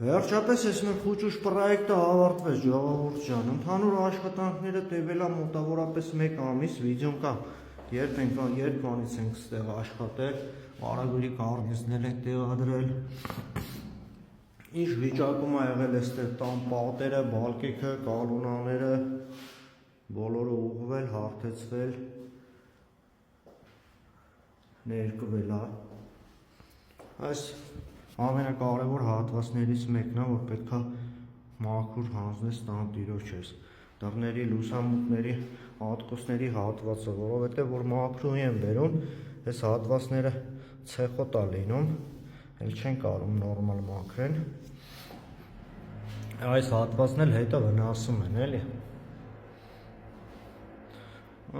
Վերջապես այս մեր խուճուշ պրոյեկտը ավարտվեց, ժողովուրդ ջան։ Ընդհանուր աշխատանքները տևել է մոտավորապես 1 ամիս, վիդեոն կա, երբանից ենք ստեղ աշխատել, արագուրի կարնիզներ ենք տեղադրել։ Ինչ վիճակում է եղել այստեղ տան պատերը, բալկեքը, կալունաները, բոլորը ուղղվել, հարթեցվել, ներկվել է։ Այս ամենակարևոր հատվածներից մեկն է, որ պետքա մաքուր հանձնես տան տիրոջես։ Դռների լուսամուտների հատկոցների հատվածը, որովհետև որ մաքրու են բերում, այս հատվածները ցեխոտ է լինում, էլ չեն կարում նորմալ մաքրեն։ Այս հատվածն էլ հետը վնասում են, էլի։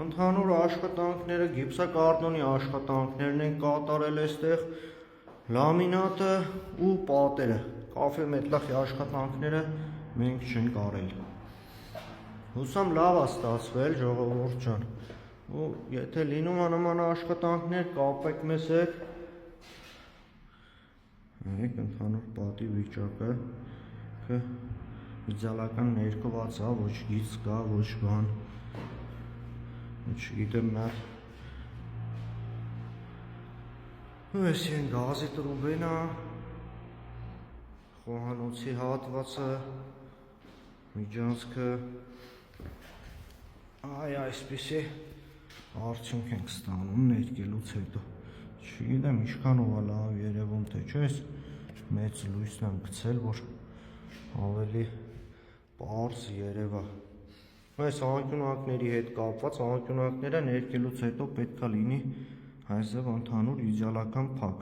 Ընդհանուր աշխատանքները, գիպսակարտոնի աշխատանքներն են կատարել այստեղ, լամինատը ու պատերը, կաֆե մետլախի աշխատանքները մենք չենք արել։ Հուսամ լավ է ստացվել, ժողովուրդ ջան։ Ու եթե լինում է նման աշխատանքներ, կապեք մեզ հետ։ Մեկ ընդհանուր պատի վիճակը իդեալական ներկված է, ոչ գիծ կա, ոչ բան։ Չգիտեմ նա Այս են գազի տրուբեն է, խոհանոցի հատվածը, միջանցքը, այսպիսի արդյունք ենք ստանում ներկելուց հետո, չգիտեմ ինչքանով է լավ երևում, թե չէ, մեծ լույսն եմ գցել, որ ավելի պարզ երևա։ Այս անկյունակների հետ կապված, անկյունակները ներկելուց հետո պետք է լինի այսձև ընդհանուր իդեալական փակ։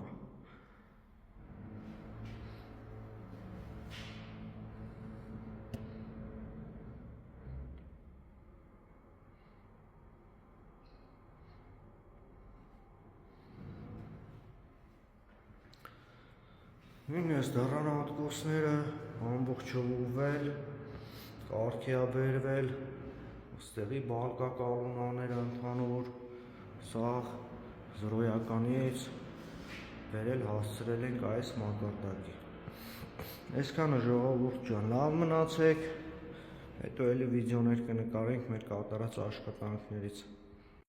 Այս դռան հատկոցները ամբողջը ուղղվել, կարգի է բերվել, ստեղի բալկակալունաները ընդհանուր, սաղ զրոյականից վերել հասցրել ենք այս մակարդակի։ Այսքանը ժողովուրդ ջան, լավ մնացեք, հետո էլի վիդեոներ կնկարենք մեր կատարած աշխատանքներից։